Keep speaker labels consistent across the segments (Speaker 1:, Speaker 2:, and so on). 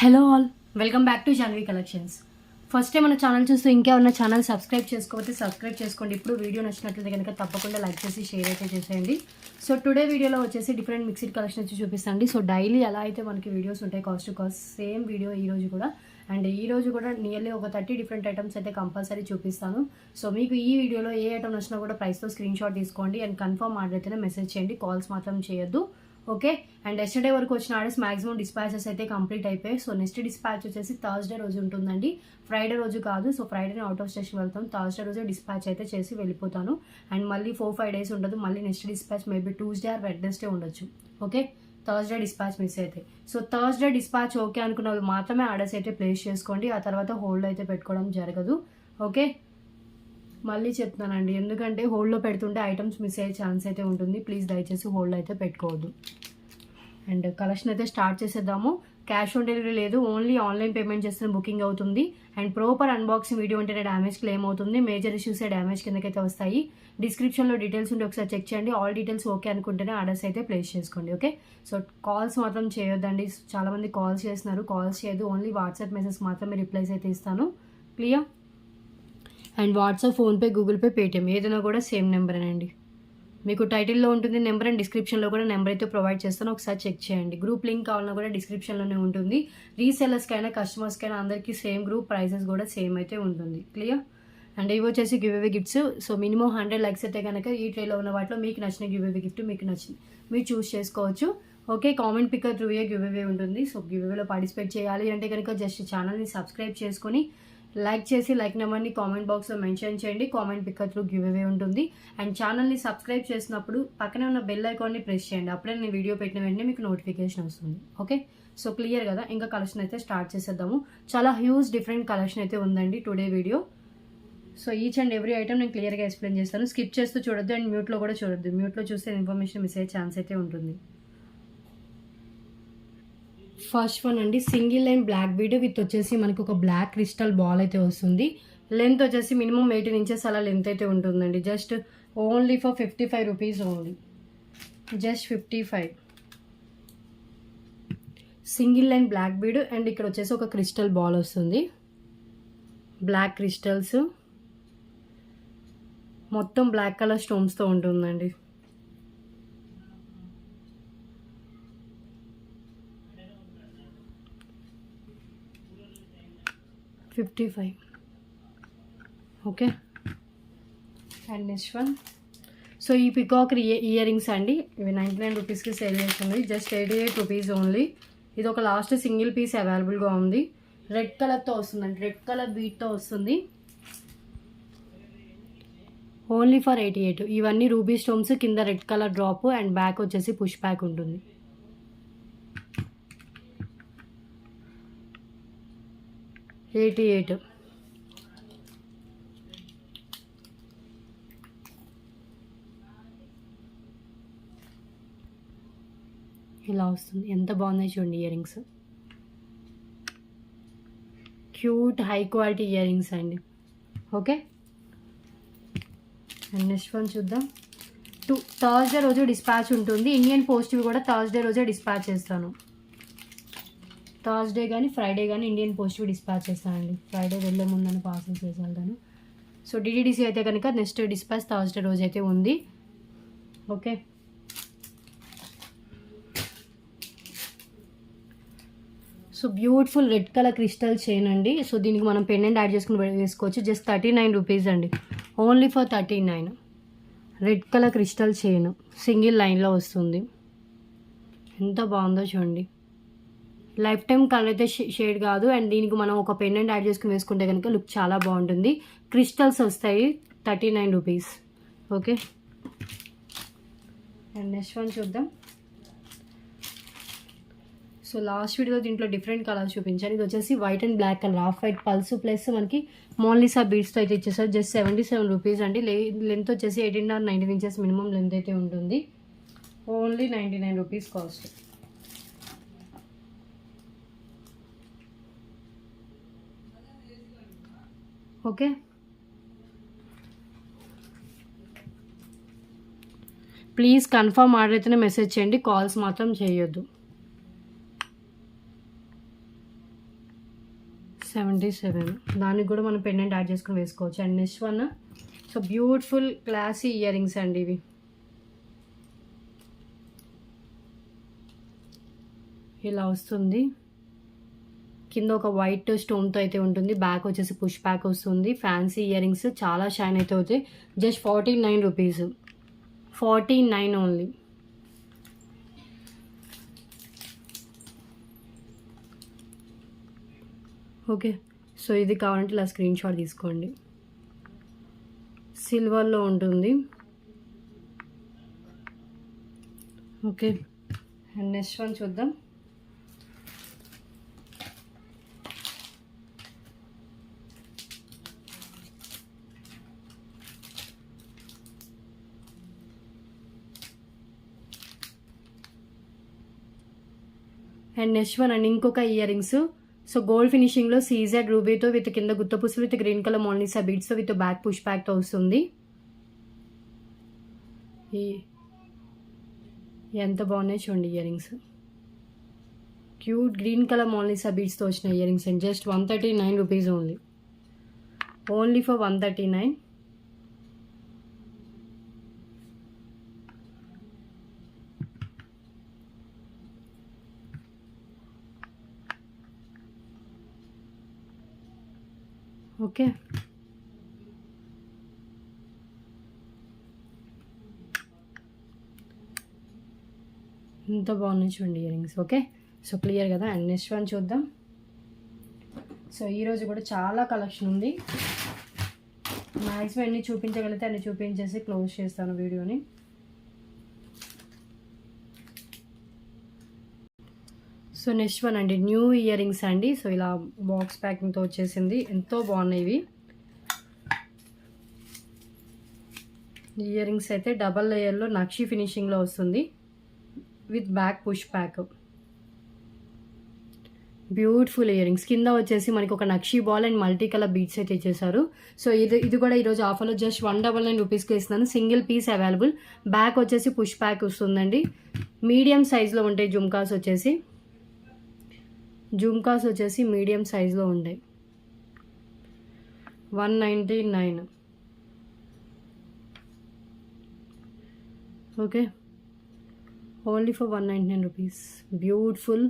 Speaker 1: Hello all, welcome back to Janhvi collections. First time మన channel చూస్తూ ఇంకేమన్నా ఛానల్ సబ్స్క్రైబ్ చేసుకోకపోతే సబ్స్క్రైబ్ చేసుకోండి. ఇప్పుడు వీడియో నచ్చినట్లయితే కనుక తప్పకుండా లైక్ చేసి షేర్ అయితే చేసేయండి. సో టుడే వీడియోలో వచ్చేసి డిఫరెంట్ మిక్స్డ్ కలెక్షన్ వచ్చి చూపిస్తాండి. సో డైలీ ఎలా అయితే మనకి వీడియోస్ ఉంటాయి cost to cost, same video ఈ రోజు కూడా. అండ్ ఈ రోజు కూడా నియర్లీ ఒక 30 డిఫరెంట్ ఐటమ్స్ అయితే కంపల్సరీ చూపిస్తాను. సో మీకు ఈ వీడియోలో ఏ ఐటమ్ నచ్చినా కూడా ప్రైస్తో స్క్రీన్ షాట్ తీసుకోండి అండ్ కన్ఫర్మ్ ఆర్డర్ అయితేనే మెసేజ్ చేయండి, కాల్స్ మాత్రం చేయొద్దు. ఓకే. అండ్ ఎస్టర్డే వరకు వచ్చిన ఆర్డర్స్ మాక్సిమం డిస్పాచెస్ అయితే కంప్లీట్ అయిపోయాయి. సో నెక్స్ట్ డిస్పాచ్ వచ్చేసి థర్స్డే రోజు ఉంటుందండి, ఫ్రైడే రోజు కాదు. సో ఫ్రైడేనే అవుట్ ఆఫ్ స్టేషన్ వెళ్తాం, థర్స్డే రోజే డిస్పాచ్ అయితే చేసి వెళ్ళిపోతాను. అండ్ మళ్ళీ 4-5 డేస్ ఉండదు. మళ్ళీ next dispatch maybe Tuesday or Wednesday ఉండొచ్చు. ఓకే, థర్స్డే డిస్పాచ్ మిస్ అయితే. సో థర్స్డే డిస్పాచ్ ఓకే అనుకున్న వాళ్ళు మాత్రమే ఆర్డర్స్ అయితే ప్లేస్ చేసుకోండి, ఆ తర్వాత హోల్డ్ అయితే పెట్టుకోవడం జరగదు. ఓకే, మళ్ళీ చెప్తున్నానండి, ఎందుకంటే హోల్డ్లో పెడుతుంటే ఐటమ్స్ మిస్ అయ్యే ఛాన్స్ అయితే ఉంటుంది. ప్లీజ్ దయచేసి హోల్డ్ అయితే పెట్టుకోవద్దు. అండ్ కలెక్షన్ అయితే స్టార్ట్ చేసేద్దాము. క్యాష్ ఆన్ డెలివరీ లేదు, ఓన్లీ ఆన్లైన్ పేమెంట్ చేస్తే బుకింగ్ అవుతుంది. అండ్ ప్రాపర్ అన్బాక్సింగ్ వీడియో ఉంటేనే డ్యామేజ్ క్లెయిమ్ అవుతుంది. మేజర్ ఇష్యూసే డ్యామేజ్ కిందకైతే వస్తాయి. డిస్క్రిప్షన్లో డీటెయిల్స్ ఉంటే ఒకసారి చెక్ చేయండి. ఆల్ డీటెయిల్స్ ఓకే అనుకుంటేనే ఆర్డర్స్ అయితే ప్లేస్ చేసుకోండి. ఓకే, సో కాల్స్ మాత్రం చేయొద్దండి. చాలామంది కాల్స్ చేస్తున్నారు, కాల్స్ చేయదు. ఓన్లీ వాట్సాప్ మెసేజ్ మాత్రమే రిప్లైస్ అయితే ఇస్తాను. Clear? And WhatsApp, PhonePe, Google pay, Paytm ఏదైనా కూడా సేమ్ నెంబరేనండి. మీకు టైటిల్లో ఉంటుంది నెంబర్ అండ్ డిస్క్రిప్షన్లో కూడా నెంబర్ అయితే ప్రొవైడ్ చేస్తాను, ఒకసారి చెక్ చేయండి. గ్రూప్ లింక్ కావాలన్నా కూడా డిస్క్రిప్షన్లోనే ఉంటుంది. రీసెల్లర్స్కైనా కస్టమర్స్కైనా అందరికీ సేమ్ గ్రూప్, ప్రైజెస్ కూడా సేమ్ అయితే ఉంటుంది. క్లియర్? అండ్ ఇవి వచ్చేసి give away gifts. So minimum 100 likes అయితే కనుక ఈ ట్రేలో ఉన్న వాటిలో మీకు నచ్చిన గివ్ అవే గిఫ్ట్ మీకు నచ్చింది మీరు చూస్ చేసుకోవచ్చు. Okay, comment picker through a give away ఉంటుంది. సో గివ్ అవేలో పార్టిసిపేట్ చేయాలి అంటే కనుక జస్ట్ ఛానల్ని సబ్స్క్రైబ్ చేసుకొని లైక్ చేసి లైక్ నెంబర్ని కామెంట్ బాక్స్లో మెన్షన్ చేయండి. Comment picker through give away ఉంటుంది. అండ్ ఛానల్ని సబ్స్క్రైబ్ చేసినప్పుడు పక్కనే ఉన్న బెల్ ఐకాన్ని ప్రెస్ చేయండి, అప్పుడే నేను వీడియో పెట్టిన వెంటనే మీకు నోటిఫికేషన్ వస్తుంది. ఓకే, సో క్లియర్ కదా? ఇంకా కలెక్షన్ అయితే స్టార్ట్ చేసేద్దాము. చాలా హ్యూజ్ డిఫరెంట్ కలెక్షన్ అయితే ఉందండి today video. So each and every item నేను క్లియర్గా ఎక్స్ప్లెయిన్ చేస్తాను. స్కిప్ చేస్తూ చూడొద్దు అండ్ మ్యూట్లో కూడా చూడొద్దు. మ్యూట్లో చూస్తే ఇన్ఫర్మేషన్ మిస్ అయ్యే ఛాన్స్ అయితే ఉంటుంది. ఫస్ట్ వన్ అండి, single line black bead with వచ్చేసి మనకు ఒక బ్లాక్ క్రిస్టల్ బాల్ అయితే వస్తుంది. లెంత్ వచ్చేసి మినిమం 18 ఇంచెస్ అలా లెంత్ అయితే ఉంటుందండి. Just only for 55 rupees only, just 55. Single line black bead and ఇక్కడ వచ్చేసి ఒక క్రిస్టల్ బాల్ వస్తుంది. బ్లాక్ క్రిస్టల్స్ మొత్తం బ్లాక్ కలర్ స్టోన్స్తో ఉంటుందండి. $55. Okay, and next one. So ఈ పికాక్ ఇయర్ రింగ్స్ అండి, ఇవి 99 రూపీస్కి సేల్ చేస్తుంది. Just 88 rupees only. ఇది ఒక లాస్ట్ సింగిల్ పీస్ అవైలబుల్గా ఉంది. రెడ్ కలర్తో వస్తుందండి, రెడ్ కలర్ బీట్తో వస్తుంది. Only for 88. ఇవన్నీ రూబీ స్టోన్స్, కింద red colour drop and back వచ్చేసి పుష్ బ్యాక్ ఉంటుంది. $88. ఇలా వస్తుంది, ఎంత బాగున్నాయి చూడండి earrings. Cute high quality ear rings అండి. ఓకే, అండ్ నెక్స్ట్ వన్ చూద్దాం. థర్స్డే రోజు డిస్పాచ్ ఉంటుంది. ఇండియన్ పోస్ట్వి కూడా థర్స్డే రోజే డిస్పాచ్ చేస్తాను. థర్స్డే కానీ ఫ్రైడే కానీ ఇండియన్ పోస్ట్వి డిస్పాచ్ చేస్తానండి. ఫ్రైడే వెళ్ళే ముందని పార్సల్ చేసి వెళ్తాను. సో డిడిడిసి అయితే కనుక నెక్స్ట్ డిస్పాచ్ థర్స్డే రోజు అయితే ఉంది. Okay, so beautiful red colour crystal chain అండి. సో దీనికి మనం పెండెంట్ యాడ్ చేసుకుని వేసుకోవచ్చు. జస్ట్ 39 రూపీస్ అండి, only for 39. Red colour crystal chain single లైన్లో వస్తుంది. ఎంత బాగుందో చూడండి. లైఫ్ టైం కలర్ అయితే షేడ్ కాదు. అండ్ దీనికి మనం ఒక పెండెంట్ యాడ్ చేసుకుని వేసుకుంటే కనుక లుక్ చాలా బాగుంటుంది. క్రిస్టల్స్ వస్తాయి, 39 rupees. Okay, and next one చూద్దాం. సో లాస్ట్ వీడియో దీంట్లో డిఫరెంట్ కలర్స్ చూపించాను. ఇది వచ్చేసి white and black colour, off white pearls plus మనకి మోన్లీసా బీడ్స్తో అయితే ఇచ్చేసారు. జస్ట్ 77 రూపీస్ అండి. లెంత్ వచ్చేసి 18 or 19 ఇంచెస్ మినిమం లెంత్ అయితే ఉంటుంది. Only 99 rupees cost. Okay, please confirm order అయితేనే మెసేజ్ చేయండి, కాల్స్ మాత్రం చేయొద్దు. 77. దానికి కూడా మనం పెండెంట్ యాడ్ చేసుకుని వేసుకోవచ్చు. And next one, so beautiful classy ear rings అండి ఇవి. ఇలా వస్తుంది, కింద ఒక వైట్ స్టోన్తో అయితే ఉంటుంది, బ్యాక్ వచ్చేసి పుష్ బ్యాక్ వస్తుంది. ఫ్యాన్సీ ఇయర్ రింగ్స్ చాలా షైన్ అయితే అవుతాయి. Just 49 rupees, 49 only. Okay, so ఇది కావాలంటే ఇలా స్క్రీన్ షాట్ తీసుకోండి. సిల్వర్లో ఉంటుంది. ఓకే, అండ్ నెక్స్ట్ వన్ చూద్దాం. అండ్ నెక్స్ట్ వన్ అండ్ ఇంకొక ఇయర్ రింగ్స్. సో గోల్డ్ ఫినిషింగ్లో సీజెడ్ రూబీతో విత్ కింద గుత్తపుసులు విత్ గ్రీన్ కలర్ మోనాలిసా బీడ్స్తో విత్ బ్యాక్ పుష్ బ్యాక్తో వస్తుంది. ఎంత బాగున్నాయి చూడండి earrings. Cute green colour Mona Lisa బీడ్స్తో వచ్చిన ear rings and just 139 rupees only. Only for 139. Okay, ఇంత బాగున్నాయి చూడండి year rings. Okay, so clear కదా. అండ్ నెక్స్ట్ వన్ చూద్దాం. సో ఈరోజు కూడా చాలా కలెక్షన్ ఉంది. మ్యాక్సిమం ఎన్ని చూపించగలిగితే అన్ని చూపించేసి క్లోజ్ చేస్తాను వీడియోని. సో నెక్స్ట్ వన్ అండి, న్యూ ఇయర్ రింగ్స్ అండి. సో ఇలా బాక్స్ ప్యాకింగ్తో వచ్చేసింది, ఎంతో బాగున్నాయి ఇవి. ఇయర్ రింగ్స్ అయితే డబల్ లేయర్లో నక్షి ఫినిషింగ్లో వస్తుంది with back push back. Beautiful ear rings. కింద వచ్చేసి మనకి ఒక నక్షి ball and multi colour beads అయితే ఇచ్చేసారు. సో ఇది కూడా ఈరోజు ఆఫర్లో జస్ట్ 199 రూపీస్కి ఇస్తున్నాను. Single piece available. బ్యాక్ వచ్చేసి పుష్ బ్యాక్ వస్తుందండి. మీడియం సైజ్లో ఉంటాయి జుమ్కాస్ వచ్చేసి. జుమ్కాస్ వచ్చేసి మీడియం సైజులో ఉంటాయి. 199. Okay, only for 199 rupees. Beautiful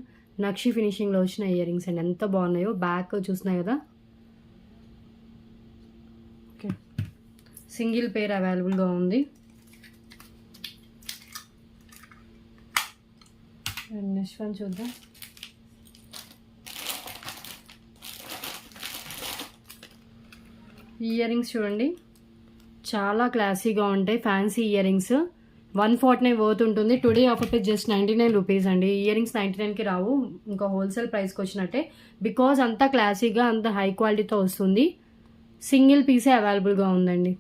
Speaker 1: నక్షి ఫినిషింగ్లో వచ్చిన ఇయర్ రింగ్స్ అండి, ఎంత బాగున్నాయో. బ్యాక్ చూస్తున్నాయి కదా. ఓకే, సింగిల్ పేర్ అవైలబుల్గా ఉంది. నెక్స్ట్ వన్ చూద్దాం. ఇయర్ రింగ్స్ చూడండి, చాలా క్లాసీగా ఉంటాయి. ఫ్యాన్సీ ఇయర్ రింగ్స్ 149 వర్త్ ఉంటుంది. Today offer price just 99 rupees అండి. ఇయర్ రింగ్స్ 99కి రావు, ఇంకా హోల్సేల్ ప్రైస్కి వచ్చినట్టే. బికాజ్ అంతా క్లాసీగా అంత హై క్వాలిటీతో వస్తుంది. సింగిల్ పీసే అవైలబుల్గా ఉందండి.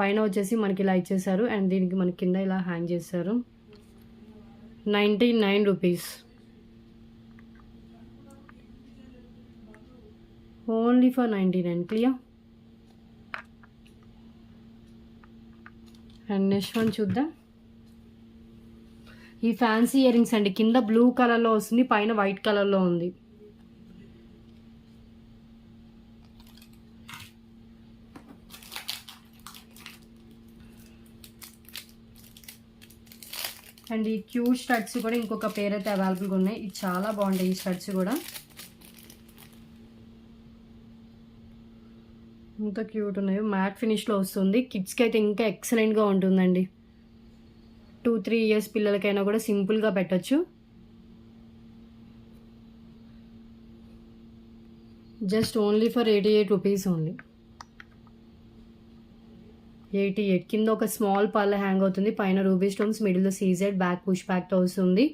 Speaker 1: పైన వచ్చేసి మనకి ఇలా ఇచ్చేసారు అండ్ దీనికి మనకి కింద ఇలా హ్యాంగ్ చేస్తారు. 99 rupees, only for 99. Clear. And next one చూద్దాం. ఈ ఫ్యాన్సీ ఇయర్ రింగ్స్ అండి, కింద బ్లూ కలర్లో వస్తుంది, పైన వైట్ కలర్లో ఉంది. అండ్ ఈ క్యూట్ స్టడ్స్ కూడా ఇంకొక పేరు అయితే అవైలబుల్గా ఉన్నాయి. ఇది చాలా బాగుంటాయి ఈ స్టడ్స్ కూడా, ఎంత క్యూట్ ఉన్నాయో. మ్యాట్ ఫినిష్లో వస్తుంది. కిడ్స్కి అయితే ఇంకా ఎక్సలెంట్గా ఉంటుందండి. 2-3 ఇయర్స్ పిల్లలకైనా కూడా సింపుల్గా పెట్టచ్చు. Just only for 88 rupees only. 88. కింద ఒక స్మాల్ పర్ల్ హ్యాంగ్ అవుతుంది, పైన రూబీ స్టోన్స్, మిడిల్లో సీజెడ్, బ్యాక్ పుష్ బ్యాక్తో వస్తుంది.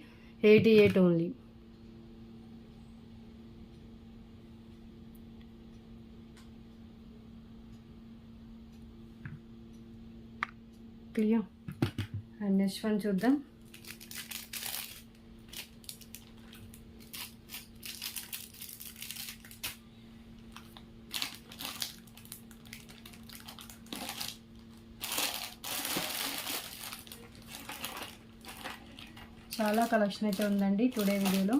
Speaker 1: 88 only. Clear. And next one చూద్దాం. చాలా కలెక్షన్ అయితే ఉందండి టుడే వీడియోలో.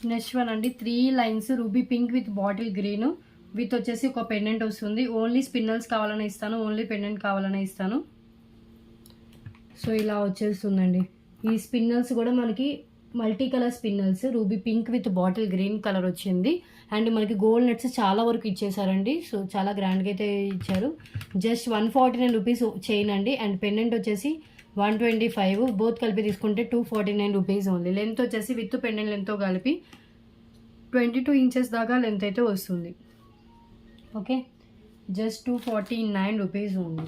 Speaker 1: నెక్స్ట్ వన్ అండి 3 lines ruby pink with bottle green with వచ్చేసి ఒక పెండెంట్ వస్తుంది. ఓన్లీ స్పిన్నల్స్ కావాలనే ఇస్తాను, ఓన్లీ పెండెంట్ కావాలనే ఇస్తాను. సో ఇలా వచ్చేస్తుందండి. ఈ స్పిన్నల్స్ కూడా మనకి multi colour spinels, ruby pink with bottle green colour వచ్చింది. అండ్ మనకి గోల్డ్ నెట్స్ చాలా వరకు ఇచ్చేసారండి. సో చాలా గ్రాండ్గా అయితే ఇచ్చారు. జస్ట్ 149 రూపీస్ చైన్ అండి. అండ్ పెండెంట్ వచ్చేసి 125, బోత్ కలిపి తీసుకుంటే 249 రూపీస్ ఓన్లీ. లెంత్ వచ్చేసి విత్ పెండెంట్ లెంత్తో కలిపి 22 ఇంచెస్ దాకా లెంత్ అయితే వస్తుంది. Okay, just 249 rupees only.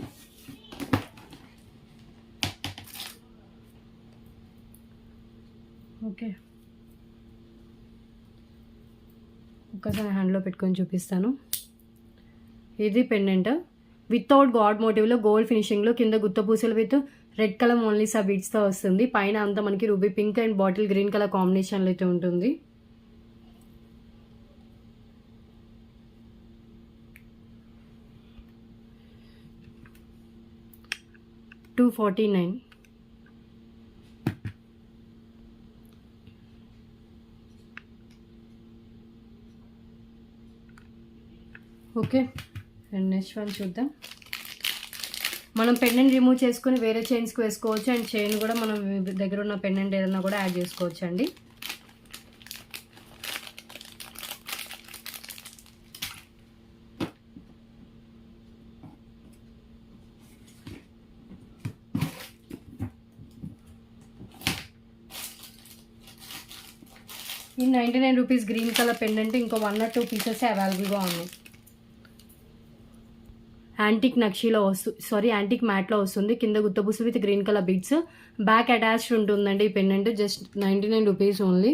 Speaker 1: Okay, ఒక్కసారి హ్యాండ్లో పెట్టుకొని చూపిస్తాను. ఇది పెండెంట్ వితౌట్ గాడ్ మోటివ్లో గోల్డ్ ఫినిషింగ్లో, కింద గుత్తపూసలు విత్ రెడ్ కలర్ ఓన్లీ బీడ్స్తో వస్తుంది. పైన అంతా మనకి ruby pink and bottle green colour కాంబినేషన్లో అయితే ఉంటుంది. $249. ఓకే, అండ్ నెక్స్ట్ వన్ చూద్దాం. మనం పెండెంట్ రిమూవ్ చేసుకుని వేరే చైన్స్కి వేసుకోవచ్చు. అండ్ చైన్ కూడా మనం దగ్గర ఉన్న పెండెంట్ ఏదైనా కూడా యాడ్ చేసుకోవచ్చు అండి. ఈ 99 రూపీస్ గ్రీన్ కలర్ పెండెంట్ ఇంకో 1 or 2 పీసెస్ అవైలబుల్గా ఉన్నాయి. యాంటిక్ నక్షీలో యాంటిక్ మ్యాట్లో వస్తుంది. కింద గుత్తబుసు with green colour beads, back attached ఉంటుందండి. ఈ pendant just 99 rupees only.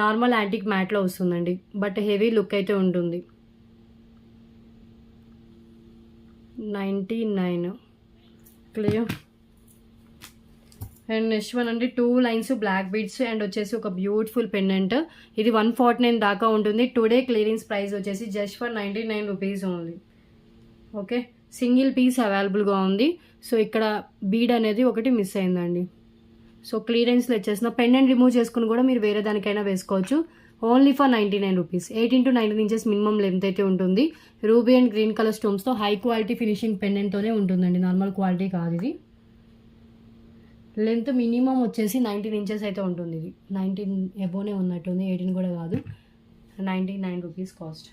Speaker 1: Normal antique మ్యాట్లో వస్తుందండి, బట్ హెవీ లుక్ అయితే ఉంటుంది. 99 క్లియర్. అండ్ నెక్స్ట్ వన్ అండి 2 లైన్స్ బ్లాక్ బీడ్స్ అండ్ వచ్చేసి ఒక బ్యూటిఫుల్ పెండెంట్. ఇది 149 దాకా ఉంటుంది. టుడే క్లియరెన్స్ ప్రైస్ వచ్చేసి just for 99 rupees only. Okay, single piece అవైలబుల్గా ఉంది. సో ఇక్కడ బీడ్ అనేది ఒకటి మిస్ అయిందండి. సో క్లియరెన్స్లో వచ్చేసిన పెండెంట్ రిమూవ్ చేసుకుని కూడా మీరు వేరే దానికైనా వేసుకోవచ్చు. Only for 99 rupees. 18 to 19 inches minimum length అయితే ఉంటుంది. రూబీ అండ్ గ్రీన్ కలర్ స్టోన్స్తో హై క్వాలిటీ ఫినిషింగ్ పెండెంట్తోనే ఉంటుందండి, నార్మల్ క్వాలిటీ కాదు ఇది. లెంత్ మినిమం వచ్చేసి 19 ఇంచెస్ అయితే ఉంటుంది. ఇది 19 ఎబోనే ఉన్నట్టుంది, 18 కూడా కాదు. 99 రూపీస్ కాస్ట్.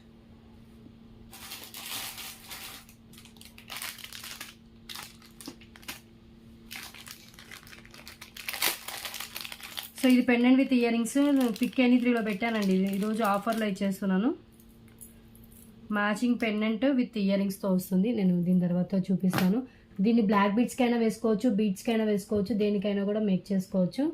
Speaker 1: సో ఇది pendant with year rings pick any 3లో పెట్టానండి. ఈరోజు ఆఫర్లో ఇచ్చేస్తున్నాను. మ్యాచింగ్ పెండెంట్ విత్ ఇయర్ రింగ్స్తో వస్తుంది. నేను దీని తర్వాత చూపిస్తాను. దీన్ని బ్లాక్ బీడ్స్కైనా వేసుకోవచ్చు, బీడ్స్కైనా వేసుకోవచ్చు, దేనికైనా కూడా మేక్ చేసుకోవచ్చు.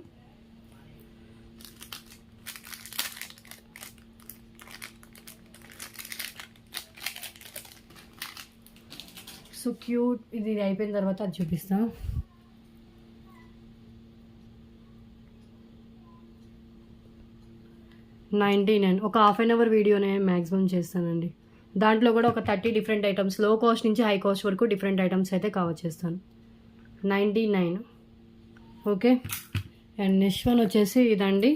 Speaker 1: So cute. ఇది అయిపోయిన తర్వాత అది చూపిస్తాను. $99. ఒక హాఫ్ అన్ అవర్ వీడియోనే మ్యాక్సిమం చేస్తానండి. దాంట్లో కూడా ఒక 30 డిఫరెంట్ ఐటమ్స్, లో కాస్ట్ నుంచి హై కాస్ట్ వరకు డిఫరెంట్ ఐటమ్స్ అయితే కవర్ చేస్తాను. 99. ఓకే, అండ్ నెక్స్ట్ వన్ వచ్చేసి ఇదండి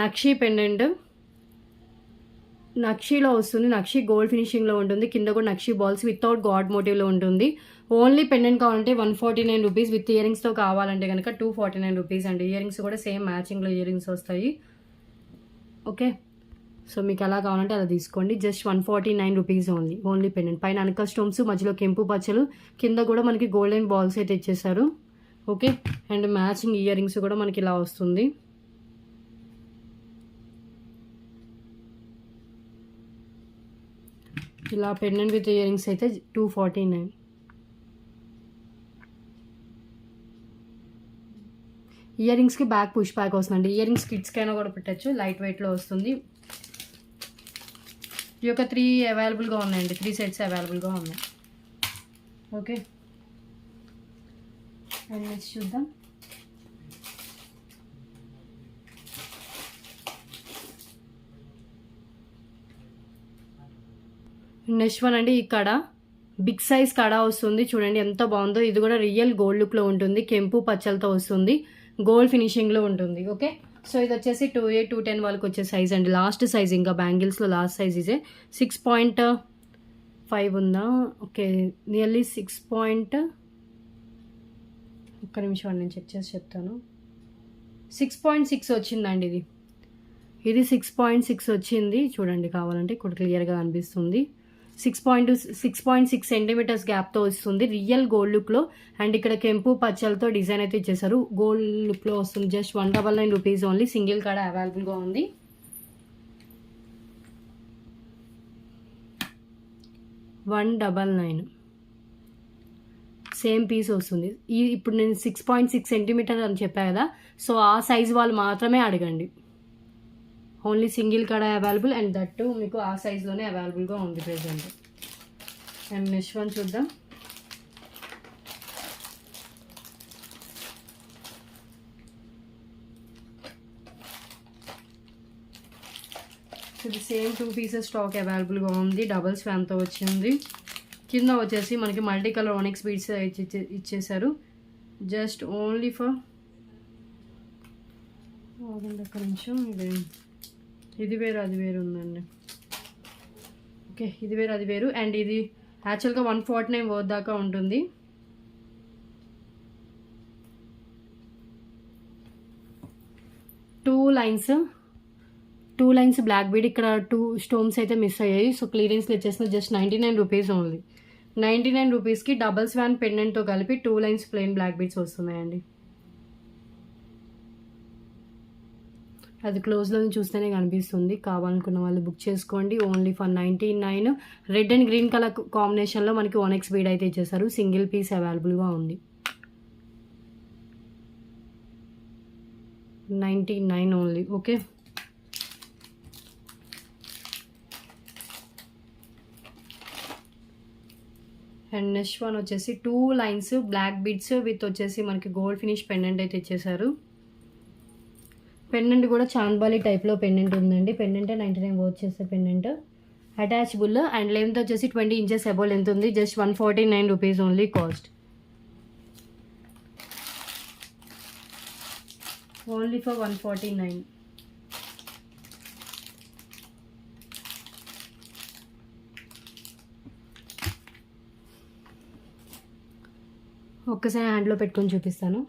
Speaker 1: నక్షీ పెండెంట్. నక్షీలో వస్తుంది. నక్షీ గోల్డ్ ఫినిషింగ్లో ఉంటుంది. కింద కూడా నక్షీ బాల్స్ వితౌట్ గాడ్ మోటివ్లో ఉంటుంది. ఓన్లీ పెండెంట్ కావాలంటే 149 రూపీస్. విత్ ఇయర్ రింగ్స్తో కావాలంటే కనుక 249 రూపీస్ అండి. ఇయర్ రింగ్స్ కూడా సేమ్ మ్యాచింగ్లో ఇయర్ రింగ్స్ వస్తాయి. ఓకే, సో మీకు ఎలా కావాలంటే అలా తీసుకోండి. Just 149 rupees only. Only pendant. పైన అనక స్టోన్స్, మధ్యలో కెంపు పచ్చలు, కింద కూడా మనకి గోల్డెన్ బాల్స్ అయితే ఇచ్చేసారు. Okay, and matching ear rings కూడా మనకి ఇలా వస్తుంది. ఇలా పెండెంట్ విత్ ఇయర్ రింగ్స్ అయితే 249. ఇయర్ రింగ్స్కి బ్యాక్ పుష్ బ్యాక్ వస్తుందండి. ఇయర్ రింగ్స్ కిడ్స్కైనా కూడా పెట్టచ్చు, లైట్ వెయిట్లో వస్తుంది. ఈ యొక్క 3 అవైలబుల్గా ఉన్నాయండి. 3 సెట్స్ అవైలబుల్గా ఉన్నాయి. ఓకే, అండ్ నెక్స్ట్ చూద్దాం. నెక్స్ట్ వన్ అండి ఈ కడ, బిగ్ సైజ్ కడ వస్తుంది. చూడండి ఎంత బాగుందో. ఇది కూడా రియల్ గోల్డ్ లుక్లో ఉంటుంది. కెంపు పచ్చలతో వస్తుంది. గోల్డ్ ఫినిషింగ్లో ఉంటుంది. ఓకే, సో ఇది వచ్చేసి 2A 210 వాళ్ళకి వచ్చే సైజ్ అండి, లాస్ట్ సైజ్, ఇంకా బ్యాంగిల్స్లో లాస్ట్ సైజ్ ఇదే. 6.5 ఉందా, ఓకే నియర్లీ 6. ఒక్క నిమిషం నేను చెక్ చేసి చెప్తాను. 6.6 వచ్చిందండి ఇది 6.6 వచ్చింది. చూడండి కావాలంటే ఇక్కడ క్లియర్గా కనిపిస్తుంది. 6.6 సెంటీమీటర్స్ గ్యాప్తో వస్తుంది, రియల్ గోల్డ్ లుక్లో. అండ్ ఇక్కడ కెంపు పచ్చలతో డిజైన్ అయితే ఇచ్చేసారు, గోల్డ్ లుక్లో వస్తుంది. Just 199 rupees only. సింగిల్ కాడ అవైలబుల్గా ఉంది. $199 సేమ్ పీస్ వస్తుంది. ఇప్పుడు నేను 6.6 సెంటీమీటర్ అని చెప్పా కదా, సో ఆ సైజ్ వాళ్ళు మాత్రమే అడగండి. ఓన్లీ సింగిల్ కాడ అవైలబుల్, అండ్ దట్టు మీకు ఆ సైజ్లోనే అవైలబుల్గా ఉంది ప్రెజెంట్. అండ్ నెక్స్ట్ వన్ చూద్దాం. ఇది సేమ్ 2 పీసెస్ స్టాక్ అవైలబుల్గా ఉంది, డబుల్ స్వాన్తో వచ్చింది. కింద వచ్చేసి మనకి మల్టీ కలర్ ఓనిక్స్ బీడ్స్ ఇచ్చేసారు. జస్ట్ ఓన్లీ ఫర్ ఒక్క నిమిషం, ఇది వేరు అది వేరు ఉందండి. ఓకే ఇది వేరు అది వేరు. అండ్ ఇది యాక్చువల్గా 149 వర్త్ దాకా ఉంటుంది. టూ లైన్స్ బ్లాక్ బీడ్, ఇక్కడ 2 స్టోన్స్ అయితే మిస్ అయ్యాయి. సో క్లియరెన్స్లో ఇచ్చేసిన జస్ట్ 99 రూపీస్ ఓన్లీ. 99 రూపీస్కి డబల్ స్వాన్ పెండెంట్తో కలిపి 2 లైన్స్ ప్లెయిన్ బ్లాక్ బీడ్స్ వస్తున్నాయండి. అది క్లోజ్లో చూస్తేనే కనిపిస్తుంది. కావాలనుకున్న వాళ్ళు బుక్ చేసుకోండి. Only for 99. Red and green colour కాంబినేషన్లో మనకి ఓనెక్స్ బీడ్ అయితే ఇచ్చేసారు. సింగిల్ పీస్ అవైలబుల్గా ఉంది. 99 only. Okay and next one వచ్చేసి 2 లైన్స్ బ్లాక్ బీడ్స్ విత్ వచ్చేసి మనకి గోల్డ్ ఫినిష్ పెండెంట్ అయితే ఇచ్చేసారు. పెండెంట్ కూడా చాంద్బాలి టైప్లో పెండెంట్ ఉందండి. పెండెంట్ 99 వర్త్ చేసే పెండెంట్, అటాచబుల్. అండ్ లెంత్ వచ్చేసి 20 ఇంచెస్ అబోవ్ లెంత్ ఉంది. Just 149 rupees only cost. Only for 149. ఒక్కసారి హ్యాండ్లో పెట్టుకొని చూపిస్తాను.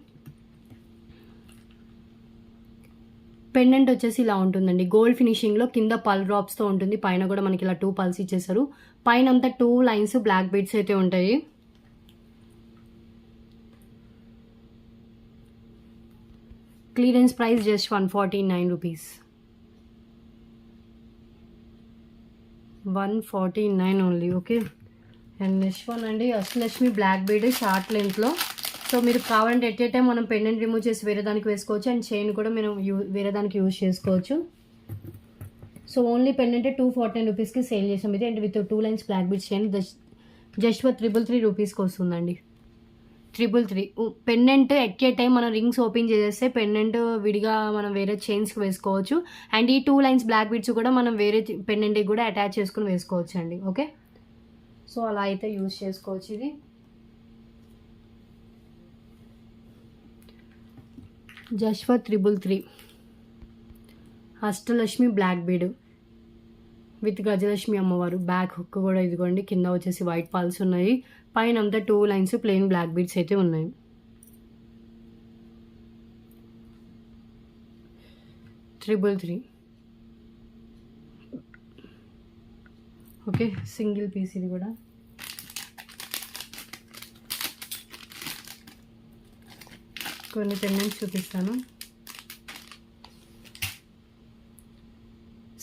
Speaker 1: పెండెంట్ వచ్చేసి ఇలా ఉంటుందండి, గోల్డ్ ఫినిషింగ్లో. కింద పల్ డ్రాప్స్తో ఉంటుంది, పైన కూడా మనకి ఇలా 2 పల్స్ ఇచ్చేసారు. పైన అంతా 2 లైన్స్ బ్లాక్ బీడ్స్ అయితే ఉంటాయి. Clearance price just 149 rupees. 149 only. Okay and next one అండి, అష్టలక్ష్మి బ్లాక్ బీడ్ షార్ట్ లెంత్లో. సో మీరు కావాలంటే ఎట్ ఏ టైం మనం పెండెంట్ రిమూవ్ చేసి వేరే దానికి వేసుకోవచ్చు, అండ్ చైన్ కూడా మనం వేరే దానికి యూజ్ చేసుకోవచ్చు. సో ఓన్లీ పెండెంట్ 249 రూపీస్కి సేల్ చేసాం ఇది. And with 2 lines black bead chain just for 333 రూపీస్కి వస్తుందండి. 333. పెండెంట్ ఎట్ ఏ టైం మనం రింగ్స్ ఓపెన్ చేసేస్తే పెండెంట్ విడిగా మనం వేరే చైన్స్కి వేసుకోవచ్చు. అండ్ ఈ 2 లైన్స్ బ్లాక్ బీడ్స్ కూడా మనం వేరే పెండెంట్కి కూడా అటాచ్ చేసుకుని వేసుకోవచ్చు అండి. ఓకే సో అలా అయితే యూజ్ చేసుకోవచ్చు. ఇది just for 333. Ashtalakshmi black bead with Gajalakshmi అమ్మవారు. బ్యాక్ హుక్ కూడా ఇదిగోండి, కింద వచ్చేసి వైట్ పాల్స్ ఉన్నాయి, పైన అంతా 2 లైన్స్ ప్లెయిన్ బ్లాక్ బీడ్స్ అయితే ఉన్నాయి. $333. ఓకే సింగిల్ పీస్ ఇది కూడా. కొన్ని పెండెంట్స్ చూపిస్తాను.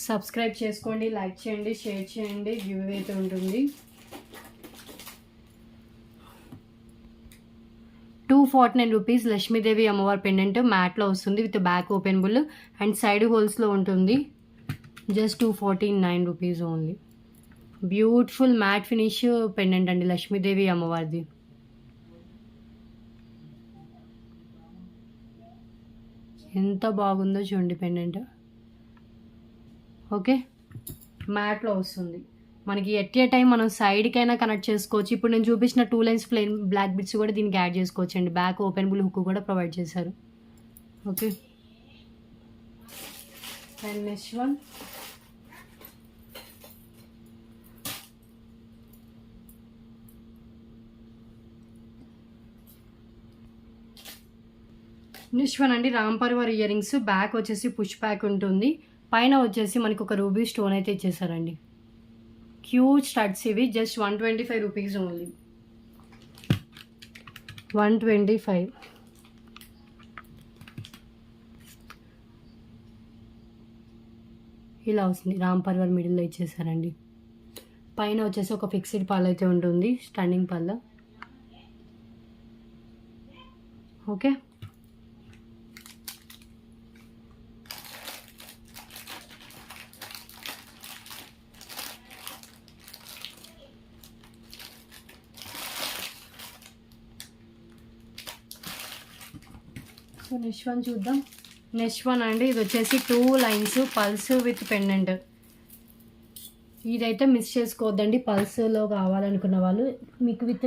Speaker 1: సబ్స్క్రైబ్ చేసుకోండి, లైక్ చేయండి, షేర్ చేయండి. గివ్ అయితే ఉంటుంది. 249 రూపీస్ లక్ష్మీదేవి అమ్మవారి పెండెంట్ మ్యాట్లో వస్తుంది with back openable and side హోల్స్లో ఉంటుంది. Just 249 rupees only. Beautiful matte finish pendant అండి లక్ష్మీదేవి అమ్మవారిది. ఎంత బాగుందో చూడండి పెండెంట్. ఓకే మ్యాట్లో వస్తుంది మనకి. ఎట్ ఏ టైం మనం సైడ్కైనా కనెక్ట్ చేసుకోవచ్చు. ఇప్పుడు నేను చూపించిన 2 లైన్స్ ప్లెయిన్ బ్లాక్ బిట్స్ కూడా దీనికి యాడ్ చేసుకోవచ్చు అండి. బ్యాక్ ఓపెనబుల్ హుక్ కూడా ప్రొవైడ్ చేశారు. ఓకే అండ్ నెక్స్ట్ వన్ అండి Ram Parivar ear rings. Back వచ్చేసి పుష్ బ్యాక్ ఉంటుంది. పైన వచ్చేసి మనకి ఒక రూబీ స్టోన్ అయితే ఇచ్చేసారండి. క్యూట్ స్టడ్స్ ఇవి. Just 125 rupees only. 125. ఇలా వస్తుంది. రామ్ పరివార్ మిడిల్లో ఇచ్చేసారండి. పైన వచ్చేసి ఒక ఫిక్స్డ్ పళ్ళు అయితే ఉంటుంది, స్టన్నింగ్ పళ్ళు. ఓకే, సో నెక్స్ట్ వన్ చూద్దాం. నెక్స్ట్ వన్ అండి, ఇది వచ్చేసి 2 లైన్స్ పల్స్ విత్ పెండెంట్. ఇదైతే మిస్ చేసుకోవద్దండి. పల్స్లో కావాలనుకున్న వాళ్ళు మీకు విత్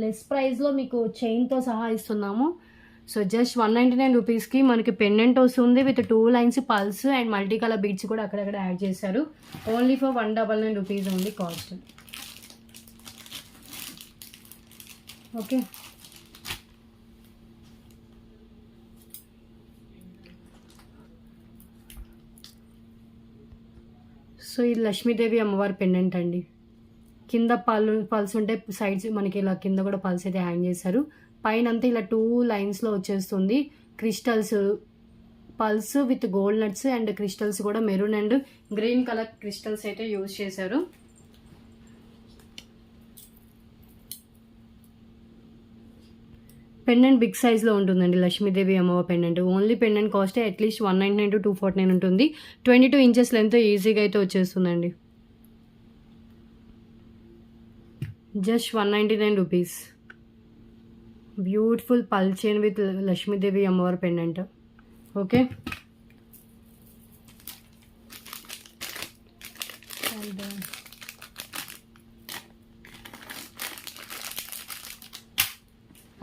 Speaker 1: లెస్ ప్రైస్లో మీకు చైన్తో సహా ఇస్తున్నాము. సో జస్ట్ 199 రూపీస్కి మనకి పెండెంట్ వస్తుంది with 2 lines pulse and multi colour beads కూడా అక్కడక్కడ యాడ్ చేశారు. Only for 199 rupees only cost. Okay, so ఇది లక్ష్మీదేవి అమ్మవారి పెండెంట్ అండి. కింద పల్స్ ఉంటే సైడ్స్ మనకి ఇలా కింద కూడా పల్స్ అయితే హ్యాంగ్ చేశారు. పైన అంతా ఇలా 2 లైన్స్లో వచ్చేస్తుంది. Crystals pulse with gold nuts and crystals కూడా maroon and green colour crystals అయితే యూజ్ చేశారు. పెండెంట్ బిగ్ సైజ్లో ఉంటుందండి లక్ష్మీదేవి అమ్మవారి పెండెంట్. ఓన్లీ పెండెంట్ కాస్టే అట్లీస్ట్ 199 to 249 ఉంటుంది. 22 ఇంచెస్ లెంత్ ఈజీగా అయితే వచ్చేస్తుందండి. Just 199 rupees. బ్యూటిఫుల్ పల్ చైన్ విత్ లక్ష్మీదేవి అమ్మవారి పెండెంట్. ఓకే, అండ్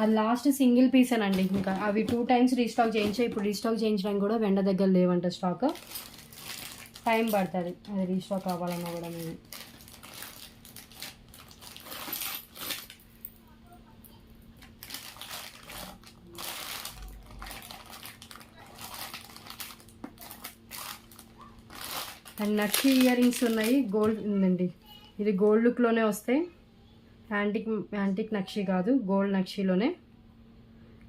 Speaker 1: అది లాస్ట్ సింగిల్ పీస్ అనండి. ఇంకా అవి 2 times రీస్టాక్ చేయించాయి. ఇప్పుడు రీస్టాక్ చేయించడానికి కూడా వెండ దగ్గర లేవంట స్టాక్. టైం పడుతుంది అది రీస్టాక్ అవ్వాలన్నా కూడా. మేము అండ్ నక్షి ఇయర్ రింగ్స్ ఉన్నాయి. గోల్డ్ ఉందండి. ఇది గోల్డ్ లుక్లోనే వస్తాయి. యాంటిక్ నక్షి కాదు, గోల్డ్ నక్షిలోనే.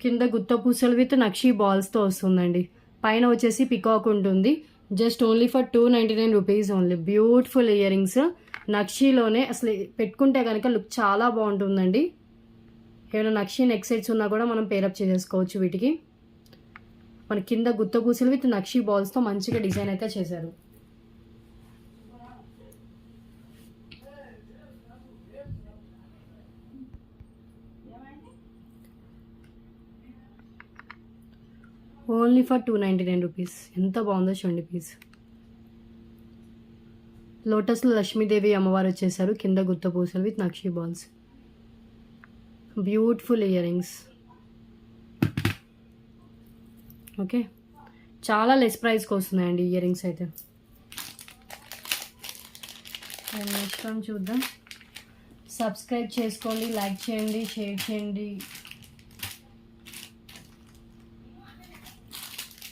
Speaker 1: కింద గుత్త పూసలు విత్ నక్షి బాల్స్తో వస్తుందండి. పైన వచ్చేసి పికాక్ ఉంటుంది. Just only for 299 rupees only. Beautiful ear rings నక్షిలోనే. అసలు పెట్టుకుంటే కనుక లుక్ చాలా బాగుంటుందండి. ఏమైనా నక్షి నెక్ సెట్స్ ఉన్నా కూడా మనం పేరప్ చేసేసుకోవచ్చు వీటికి. మన కింద గుత్త పూసలు విత్ నక్షి బాల్స్తో మంచిగా డిజైన్ అయితే చేశారు. Only for 299 rupees. ఎంత బాగుందో చూడండి పీస్. లోటస్లో లక్ష్మీదేవి అమ్మవారు వచ్చేసారు. కింద గుత్త పూసలు with nakshi balls. Beautiful ear rings. Okay, చాలా లెస్ ప్రైస్కి వస్తున్నాయండి ఇయర్ రింగ్స్ అయితే. నెక్స్ట్ వన్ చూద్దాం. సబ్స్క్రైబ్ చేసుకోండి, లైక్ చేయండి, షేర్ చేయండి.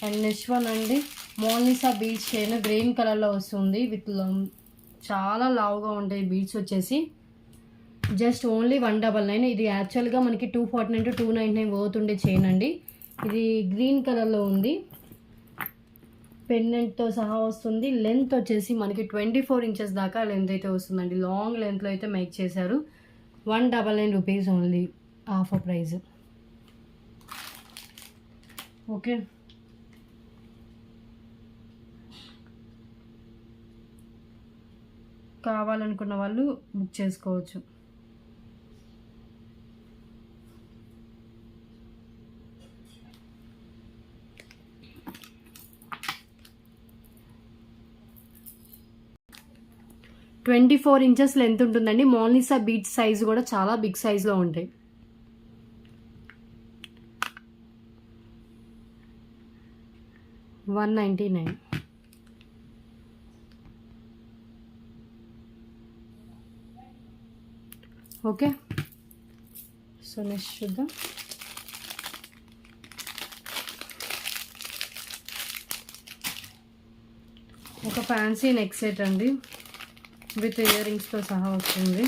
Speaker 1: అండ్ నెక్స్ట్ వన్ అండి, మోనాలిసా బీడ్స్ చైన్ గ్రీన్ కలర్లో వస్తుంది. విత్ చాలా లావుగా ఉంటాయి బీడ్స్ వచ్చేసి. Just only 199. ఇది యాక్చువల్గా మనకి 249 to 299 పోతుండే చైన్ అండి. ఇది గ్రీన్ కలర్లో ఉంది. పెండెంట్తో సహా వస్తుంది. లెంత్ వచ్చేసి మనకి 24 ఇంచెస్ దాకా లెంత్ అయితే వస్తుందండి. లాంగ్ లెంత్లో అయితే మేక్ చేశారు. 199 rupees only. Offer price. Okay, కావాలనుకున్న వాళ్ళు బుక్ చేసుకోవచ్చు. ట్వంటీ 4 ఇంచెస్ లెంత్ ఉంటుందండి. మోనాలిసా బీడ్స్ సైజ్ కూడా చాలా బిగ్ సైజ్లో ఉంటాయి. $199. ఓకే, సో నెక్స్ట్ చూద్దాం. ఒక ఫ్యాన్సీ నెక్ సెట్ అండి, విత్ ఇయర్ రింగ్స్తో సహా వస్తుంది.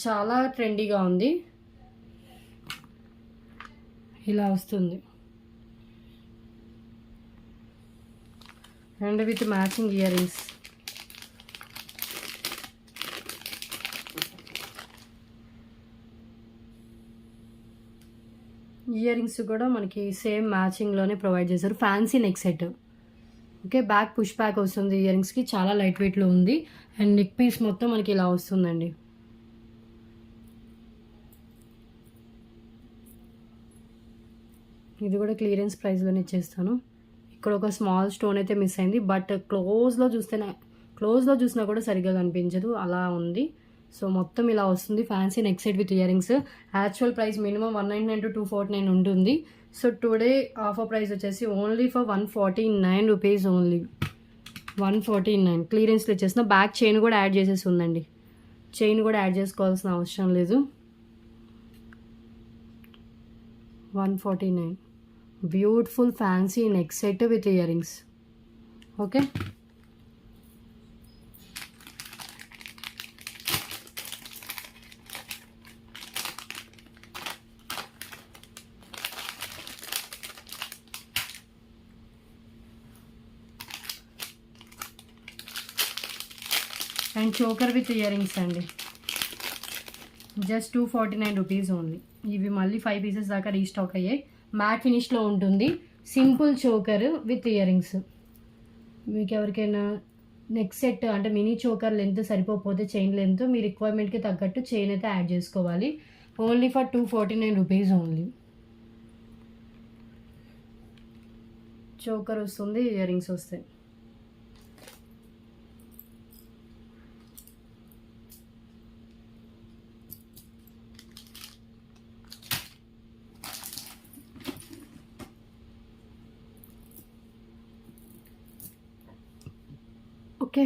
Speaker 1: చాలా ట్రెండీగా ఉంది. ఇలా వస్తుంది and with matching ear rings. Ear rings కూడా మనకి సేమ్ మ్యాచింగ్లోనే ప్రొవైడ్ చేశారు. Fancy neck set. Okay, back push back వస్తుంది ఇయర్ రింగ్స్కి, చాలా లైట్ వెయిట్లో ఉంది. అండ్ నెక్ పీస్ మొత్తం మనకి ఇలా వస్తుందండి. ఇది కూడా క్లియరెన్స్ ప్రైస్లోనే ఇచ్చేస్తాను. ఇక్కడ ఒక స్మాల్ స్టోన్ అయితే మిస్ అయింది, బట్ క్లోజ్లో చూసినా కూడా సరిగ్గా కనిపించదు, అలా ఉంది. సో మొత్తం ఇలా వస్తుంది fancy neck set with ear rings. Actual price minimum 199 to 249 ఉంటుంది. సో టుడే ఆఫర్ ప్రైస్ వచ్చేసి ఓన్లీ ఫర్ 149 రూపీస్ ఓన్లీ. 149 క్లియరెన్స్లో ఇచ్చేసిన. బ్యాక్ చైన్ కూడా యాడ్ చేసేసి ఉందండి, చైన్ కూడా యాడ్ చేసుకోవాల్సిన అవసరం లేదు. 149 beautiful fancy neck set with year rings. Okay, and choker with ear rings అండి, జస్ట్ 249 రూపీస్ ఓన్లీ. ఇవి మళ్ళీ 5 పీసెస్ దాకా రీస్టాక్ అయ్యాయి. మ్యాట్ ఫినిష్లో ఉంటుంది. Simple choker with ear rings. మీకు ఎవరికైనా నెక్ సెట్ అంటే మినీ చోకర్ లెంత్ సరిపోతే చైన్ లెంత్ మీ రిక్వైర్మెంట్కి తగ్గట్టు చైన్ అయితే యాడ్ చేసుకోవాలి. Only for 249 rupees only. Choker వస్తుంది, ఇయర్ రింగ్స్ వస్తాయి. ఓకే,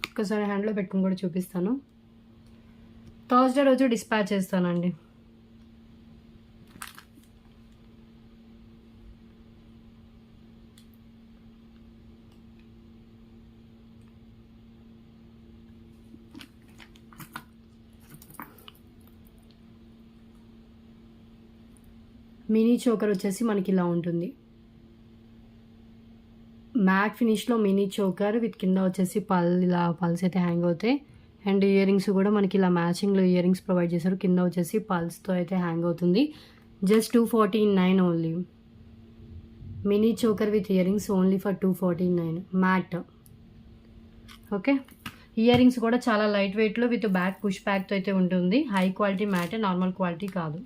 Speaker 1: ఒకసారి హ్యాండ్లో పెట్టుకుని కూడా చూపిస్తాను. థర్స్డే రోజు డిస్పాచ్ చేస్తానండి. మినీ చోకర్ వచ్చేసి మనకి ఇలా ఉంటుంది. మ్యాట్ ఫినిష్లో మినీ చోకర్ విత్ కింద వచ్చేసి ఇలా పల్స్ అయితే హ్యాంగ్ అవుతాయి. అండ్ ఇయర్ రింగ్స్ కూడా మనకి ఇలా మ్యాచింగ్లో ఇయర్ రింగ్స్ ప్రొవైడ్ చేశారు. కింద వచ్చేసి పల్స్తో అయితే హ్యాంగ్ అవుతుంది. Just 249 only. Mini choker with ear rings only for 249 matte. Okay, earrings కూడా చాలా లైట్ వెయిట్లో విత్ బ్యాక్ పుష్ బ్యాక్తో అయితే ఉంటుంది. High quality matte, normal quality కాదు.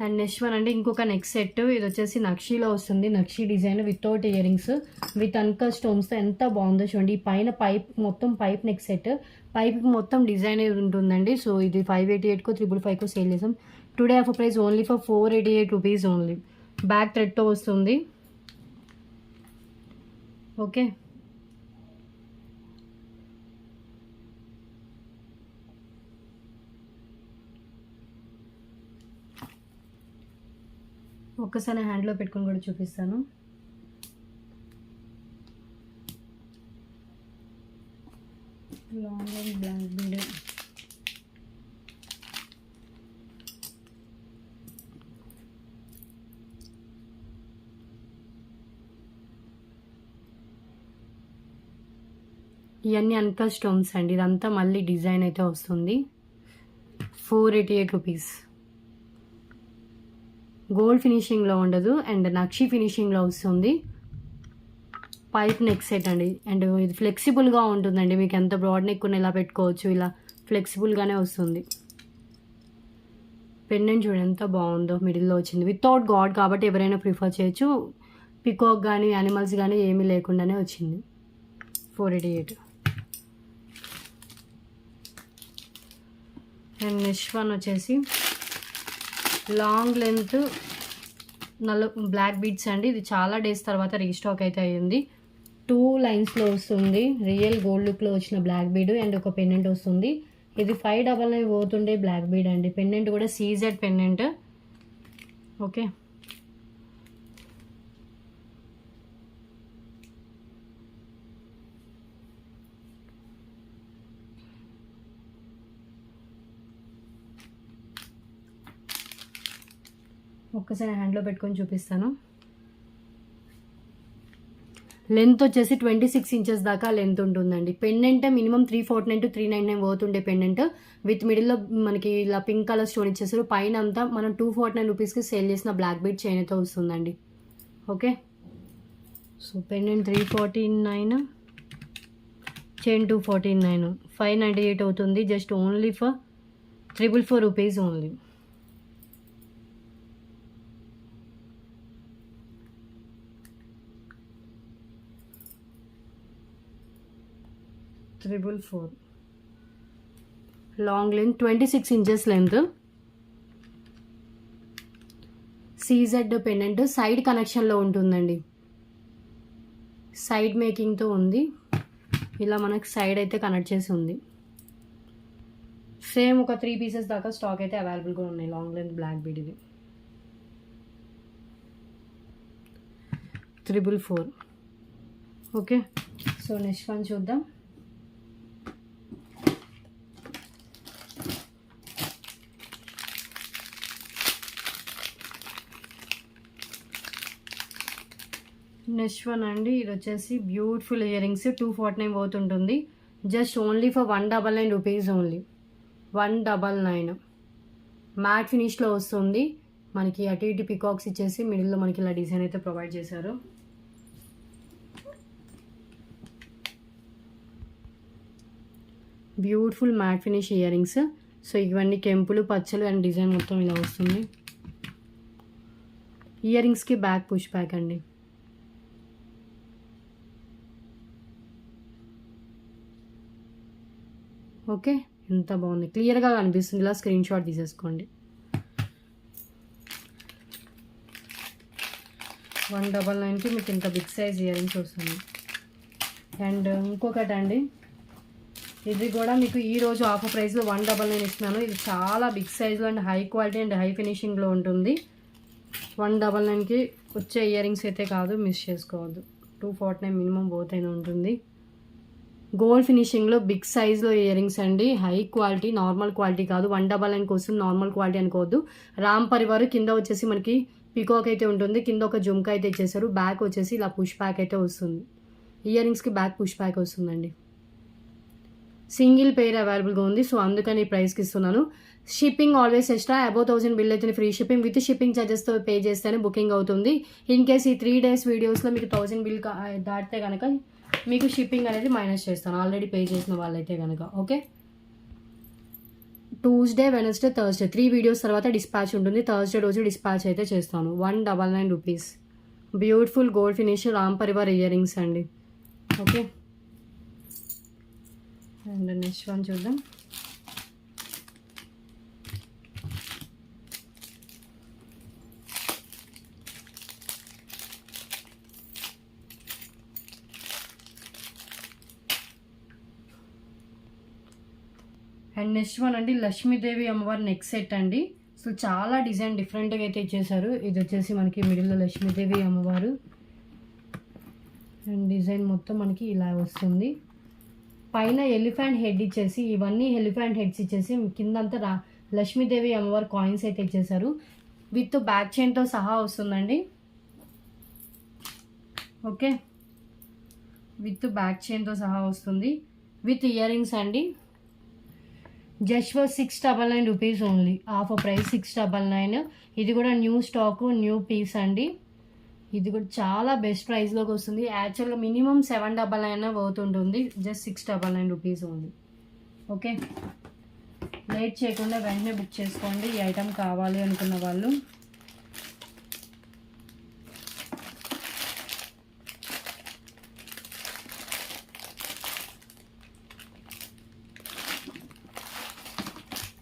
Speaker 1: అండ్ నెక్స్ట్ వన్ అంటే ఇంకొక నెక్ సెట్. ఇది వచ్చేసి నక్షీలో వస్తుంది. నక్షీ design without ear rings with uncut స్టోన్స్తో ఎంత బాగుందో చూడండి. ఈ పైన పైప్ మొత్తం పైప్ నెక్ సెట్, పైప్కి మొత్తం డిజైన్ ఉంటుందండి. సో ఇది 588కో 555కో సేల్ చేసాం. Today offer price only for 488 rupees only. Back థ్రెడ్తో వస్తుంది. ఓకే, ఒక్కసారి హ్యాండ్లో పెట్టుకొని కూడా చూపిస్తాను. Long and black bead. ఇవన్నీ అన్కట్ స్టోన్స్ అండి. ఇదంతా మళ్ళీ డిజైన్ అయితే వస్తుంది. 488 రూపీస్. గోల్డ్ ఫినిషింగ్లో ఉండదు అండ్ నక్షి ఫినిషింగ్లో వస్తుంది. పైప్ నెక్ సెట్ అండి. అండ్ ఇది ఫ్లెక్సిబుల్గా ఉంటుందండి. మీకు ఎంత బ్రాడ్ నెక్ ఉన్న ఇలా పెట్టుకోవచ్చు. ఇలా ఫ్లెక్సిబుల్గానే వస్తుంది. పెండెంట్ చూడండి ఎంత బాగుందో, మిడిల్లో వచ్చింది. వితౌట్ గాడ్ కాబట్టి ఎవరైనా ప్రిఫర్ చేయొచ్చు. పికాక్ కానీ యానిమల్స్ కానీ ఏమీ లేకుండానే వచ్చింది. 488. అండ్ నెక్స్ట్ వన్ వచ్చేసి లాంగ్ లెంత్ బ్లాక్ బీడ్స్ అండి. ఇది చాలా డేస్ తర్వాత రీస్టాక్ అయితే అయ్యింది. 2 లైన్స్లో వస్తుంది. రియల్ గోల్డ్ లుక్లో వచ్చిన బ్లాక్ బీడ్ అండ్ ఒక పెండెంట్ వస్తుంది. ఇది 599 పోతుండే బ్లాక్ బీడ్ అండి. పెండెంట్ కూడా సీజెడ్ పెండెంట్. ఓకే, ఒక్కసారి హ్యాండ్లో పెట్టుకొని చూపిస్తాను. లెంత్ వచ్చేసి 26 ఇంచెస్ దాకా లెంత్ ఉంటుందండి. పెండెంట్ మినిమం 349 to 399 పోతుండే పెండెంట్ విత్ మిడిల్లో మనకి ఇలా పింక్ కలర్ స్టోన్ ఇచ్చేసారు. పైన అంతా మనం 249 రూపీస్కి సేల్ చేసిన బ్లాక్ బీడ్ చైన్ అయితే వస్తుందండి. ఓకే, సో పెండెంట్ 349, చైన్ 249, 598 అవుతుంది. Just only for 444 rupees only. Long length 26 inches length. CZ pendant side కనెక్షన్లో ఉంటుందండి. సైడ్ మేకింగ్తో ఉంది. ఇలా మనకు సైడ్ అయితే కనెక్ట్ చేసి ఉంది. సేమ్ ఒక 3 పీసెస్ దాకా స్టాక్ అయితే అవైలబుల్గా ఉన్నాయి. లాంగ్ లెంత్ బ్లాక్ బీడ్ ఇది 444. ఓకే, సో నెక్స్ట్ వన్ చూద్దాం. నెక్స్ట్ వన్ అండి. ఇది వచ్చేసి బ్యూటిఫుల్ ఇయర్ రింగ్స్ 249 పోతుంటుంది. Just only for 199 rupees only. 199 matte ఫినిష్లో వస్తుంది. మనకి అటు ఇటు పికాక్స్ ఇచ్చేసి మిడిల్లో మనకి ఇలా డిజైన్ అయితే ప్రొవైడ్ చేశారు. Beautiful matte finish ear rings. So ఇవన్నీ కెంపులు పచ్చలు అండ్ డిజైన్ మొత్తం ఇలా వస్తుంది. ఇయర్ రింగ్స్కి బ్యాక్ పుష్ బ్యాక్ అండి. ఓకే, ఎంత బాగుంది, క్లియర్గా కనిపిస్తుంది. ఇలా స్క్రీన్ షాట్ తీసేసుకోండి. 199కి మీకు ఇంత బిగ్ సైజ్ ఇయర్ రింగ్స్ వస్తుంది. అండ్ ఇంకొకటి అండి, ఇది కూడా మీకు ఈరోజు ఆఫర్ ప్రైస్లో 199 ఇస్తున్నాను. ఇది చాలా బిగ్ సైజ్లో and high quality and high ఫినిషింగ్లో ఉంటుంది. 199కి వచ్చే ఇయర్ రింగ్స్ అయితే కాదు, మిస్ చేసుకోవద్దు. 249 మినిమం బోత్ అయినా ఉంటుంది. గోల్డ్ ఫినిషింగ్లో బిగ్ సైజ్లో ఇయర్ రింగ్స్ అండి. హై క్వాలిటీ, నార్మల్ క్వాలిటీ కాదు. 199 కోసం నార్మల్ క్వాలిటీ అనుకోవద్దు. రామ్ పరివార్ కింద వచ్చేసి మనకి పికాక్ అయితే ఉంటుంది. కింద ఒక జుమ్కా అయితే ఇచ్చేసారు. బ్యాక్ వచ్చేసి ఇలా పుష్ బ్యాక్ అయితే వస్తుంది. ఇయర్ రింగ్స్కి బ్యాక్ పుష్ బ్యాక్ వస్తుందండి. సింగిల్ పేర్ అవైలబుల్గా ఉంది. సో అందుకని ఈ ప్రైస్కి ఇస్తున్నాను. Shipping always extra. Above 1000 bill అయితే ఫ్రీ షిప్పింగ్. విత్ షిప్పింగ్ ఛార్జెస్తో పే చేస్తేనే బుకింగ్ అవుతుంది. ఇన్ కేస్ ఈ 3 days వీడియోస్లో మీకు 1000 బిల్ దాటితే కనుక మీకు షిప్పింగ్ అనేది మైనస్ చేస్తాను, ఆల్రెడీ పే చేసిన వాళ్ళైతే కనుక. Okay, Tuesday, Wednesday, Thursday 3 videos తర్వాత డిస్పాచ్ ఉంటుంది. థర్స్డే రోజు డిస్పాచ్ అయితే చేస్తాను. 199 rupees. Beautiful gold finish Ram Parivar ear rings అండి. ఓకే, అండ్ నెక్స్ట్ వన్ చూద్దాం. అండ్ నెక్స్ట్ వన్ అండి, లక్ష్మీదేవి అమ్మవారి నెక్ సెట్ అండి. సో చాలా డిజైన్ డిఫరెంట్గా అయితే ఇచ్చేసారు. ఇది వచ్చేసి మనకి మిడిల్లో లక్ష్మీదేవి అమ్మవారు అండ్ డిజైన్ మొత్తం మనకి ఇలా వస్తుంది. పైన ఎలిఫెంట్ హెడ్ ఇచ్చేసి, ఇవన్నీ ఎలిఫెంట్ హెడ్స్ ఇచ్చేసి కిందంతా లక్ష్మీదేవి అమ్మవారి కాయిన్స్ అయితే ఇచ్చేసారు. విత్ బ్యాక్ చైన్తో సహా వస్తుందండి. ఓకే, విత్ బ్యాక్ చైన్తో సహా వస్తుంది. విత్ ఇయర్ రింగ్స్ అండి. Just for 699 rupees only. Offer price 699. ఇది కూడా న్యూ స్టాక్, న్యూ పీస్ అండి. ఇది కూడా చాలా బెస్ట్ ప్రైస్లోకి వస్తుంది. యాక్చువల్గా మినిమం 799 అవుతుంటుంది. Just 699 rupees only. Okay, late చేయకుండా వెంటనే బుక్ చేసుకోండి ఈ ఐటమ్ కావాలి అనుకున్న వాళ్ళు.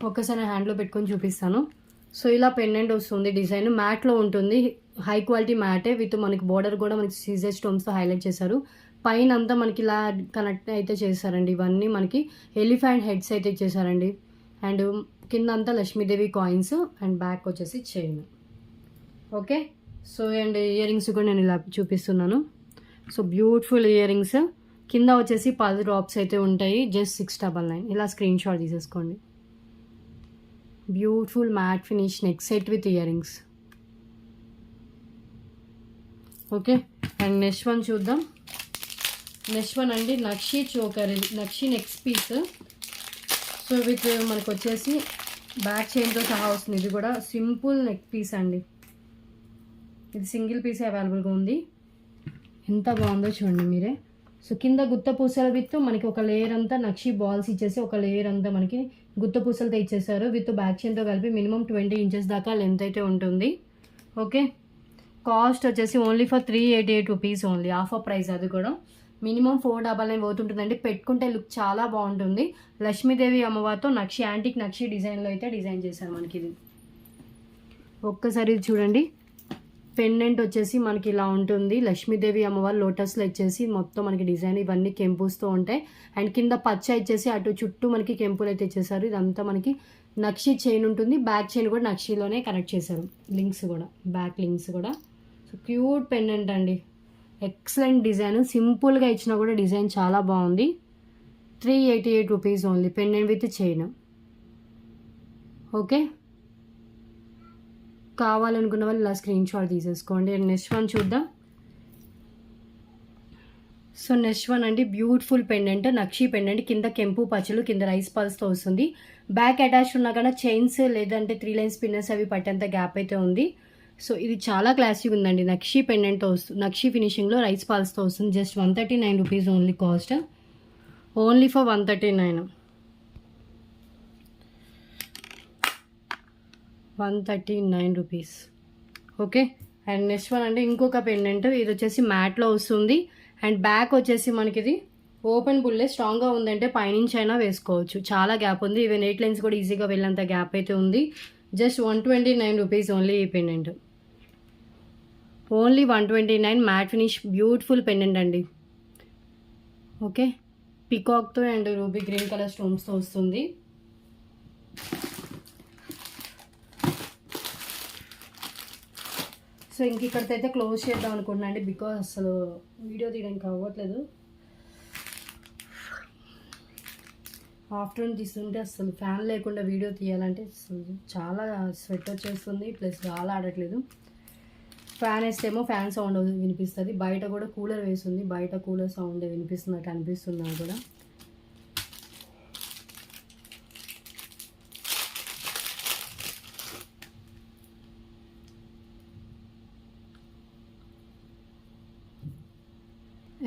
Speaker 1: ఒక్కసారి హ్యాండ్లో పెట్టుకొని చూపిస్తాను. సో ఇలా పెండెంట్ వస్తుంది, డిజైన్ మ్యాట్లో ఉంటుంది, హై క్వాలిటీ మ్యాటే విత్ మనకి బోర్డర్ కూడా మనకి సీజర్ స్టోన్స్తో హైలైట్ చేశారు. పైన అంతా మనకి ఇలా కనెక్ట్ అయితే చేశారండి. ఇవన్నీ మనకి ఎలిఫెంట్ హెడ్స్ అయితే ఇచ్చేసారండి. అండ్ కింద అంతా లక్ష్మీదేవి కాయిన్స్ అండ్ బ్యాక్ వచ్చేసి chain. Okay, so and ear rings కూడా నేను ఇలా చూపిస్తున్నాను. సో బ్యూటిఫుల్ ఇయర్ రింగ్స్, కింద వచ్చేసి 10 డ్రాప్స్ అయితే ఉంటాయి. జస్ట్ 699. ఇలా స్క్రీన్ షాట్ తీసేసుకోండి. Beautiful matte finish neck set with year rings. Okay, and next one చూద్దాం. నెక్స్ట్ వన్ అండి నక్షి చోకర్, నక్షి నెక్స్ట్ పీస్. సో విత్ మనకు వచ్చేసి బ్యాక్ చైన్తో సహా వస్తుంది. ఇది కూడా సింపుల్ నెక్ పీస్ అండి. ఇది సింగిల్ పీస్ అవైలబుల్గా ఉంది. ఎంత బాగుందో చూడండి మీరే. సో కింద గుత్త పూసల విత్ మనకి ఒక లేయర్ అంతా నక్షి బాల్స్ ఇచ్చేసి ఒక లేయర్ అంతా మనకి గుత్త పూసలతో ఇచ్చేసారు. విత్ బ్యాక్ చైన్తో కలిపి మినిమం 20 ఇంచెస్ దాకా లెంత్ అయితే ఉంటుంది. ఓకే, కాస్ట్ వచ్చేసి only for 388 rupees only. Offer price, అది కూడా మినిమం 499 పోతుంటుందండి. పెట్టుకుంటే లుక్ చాలా బాగుంటుంది. లక్ష్మీదేవి అమ్మవారితో నక్షి యాంటిక్ నక్షి డిజైన్లో అయితే డిజైన్ చేశారు మనకి. ఇది ఒక్కసారి చూడండి. పెండెంట్ వచ్చేసి మనకి ఇలా ఉంటుంది. లక్ష్మీదేవి అమ్మవారు లోటస్లో ఇచ్చేసి మొత్తం మనకి డిజైన్ ఇవన్నీ కెంపుస్తూ ఉంటాయి. అండ్ కింద పచ్చ ఇచ్చేసి అటు చుట్టూ మనకి కెంపులు అయితే ఇచ్చేసారు. ఇదంతా మనకి నక్షి చైన్ ఉంటుంది. బ్యాక్ చైన్ కూడా నక్షిలోనే కనెక్ట్ చేశారు. లింక్స్ కూడా, బ్యాక్ లింక్స్ కూడా. సో క్యూట్ పెండెంట్ అండి, ఎక్సలెంట్ డిజైన్. సింపుల్గా ఇచ్చినా కూడా డిజైన్ చాలా బాగుంది. 388 rupees only, pendant with chain. Okay, కావాలనుకున్న వాళ్ళు ఇలా స్క్రీన్ షాట్ తీసేసుకోండి. అండ్ నెక్స్ట్ వన్ చూద్దాం. సో నెక్స్ట్ వన్ అండి బ్యూటిఫుల్ పెండెంట్, నక్షి పెండెంట్. కింద కెంపు పచ్చలు, కింద రైస్ పల్స్తో వస్తుంది. బ్యాక్ అటాచ్ ఉన్నా కానీ చైన్స్ లేదంటే 3 లైన్స్ పిన్నర్స్ అవి పట్టేంత గ్యాప్ అయితే ఉంది. సో ఇది చాలా క్లాసిక్ ఉందండి. నక్షి పెండెంట్తో వస్తుంది, నక్షి ఫినిషింగ్లో రైస్ పల్స్తో వస్తుంది. Just 139 rupees only cost, only for 139. 139 rupees. Okay, and next one అంటే ఇంకొక పెండెంట్. ఇది వచ్చేసి మ్యాట్లో వస్తుంది. అండ్ బ్యాక్ వచ్చేసి మనకి ఇది ఓపెన్ బుల్లే, స్ట్రాంగ్గా ఉందంటే పైనుంచి అయినా వేసుకోవచ్చు. చాలా గ్యాప్ ఉంది. ఈవెన్ 8 లైన్స్ కూడా ఈజీగా వెళ్ళేంత గ్యాప్ అయితే ఉంది. జస్ట్ 129 రూపీస్ ఓన్లీ ఈ pendant. Only 129. Matte finish beautiful pendant అండి. ఓకే, పికాక్తో అండ్ రూబీ గ్రీన్ కలర్ స్టోన్స్తో వస్తుంది. సో ఇంక ఇక్కడితో అయితే క్లోజ్ చేద్దాం అనుకుంటున్నా అండి, బికాజ్ అసలు వీడియో తీయడానికి అవ్వట్లేదు. ఆఫ్టర్నూన్ తీస్తుంటే అసలు ఫ్యాన్ లేకుండా వీడియో తీయాలంటే చాలా స్వెట్ వచ్చేస్తుంది, ప్లస్ గాలి ఆడట్లేదు. ఫ్యాన్ వేస్తేమో ఫ్యాన్ సౌండ్ వినిపిస్తుంది. బయట కూడా కూలర్ వేస్తుంది, బయట కూలర్ సౌండ్ వినిపిస్తున్నట్టు అనిపిస్తుంది నాకు కూడా.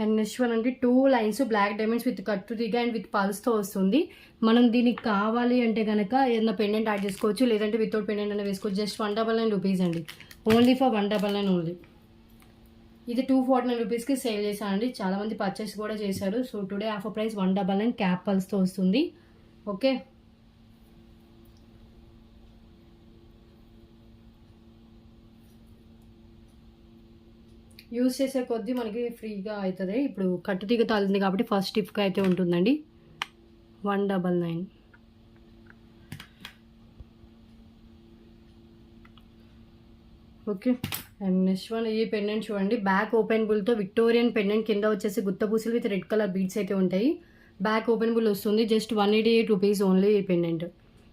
Speaker 1: అండ్ నెక్స్ట్ వన్ అంటే 2 లైన్స్ బ్లాక్ డైమండ్స్ విత్ కట్టు తీగ అండ్ విత్ పల్స్తో వస్తుంది. మనం దీనికి కావాలి అంటే కనుక ఏదైనా పెండెంట్ యాడ్ చేసుకోవచ్చు, లేదంటే వితౌట్ పెండెంట్ అయినా వేసుకోవచ్చు. జస్ట్ 199 రూపీస్ అండి, ఓన్లీ ఫర్ 199 ఓన్లీ. ఇది 249 రూపీస్కి సేల్ చేశానండి. చాలామంది పర్చేస్ కూడా చేశారు. So today offer price 199 cap పల్స్తో వస్తుంది. ఓకే, యూజ్ చేసే కొద్దీ మనకి ఫ్రీగా అవుతుంది. ఇప్పుడు కట్టుతీగ తాలింది కాబట్టి ఫస్ట్ స్టిఫ్గా అయితే ఉంటుందండి. 199. ఓకే, అండ్ నెక్స్ట్ వన్ ఈ పెండెంట్ చూడండి. బ్యాక్ ఓపెన్ బుల్తో విక్టోరియన్ పెండెంట్, కింద వచ్చేసి గుత్త పూసలు విత్ రెడ్ కలర్ బీడ్స్ అయితే ఉంటాయి. బ్యాక్ ఓపెన్ బుల్ వస్తుంది. జస్ట్ 188 రూపీస్ ఓన్లీ ఈ పెండెంట్.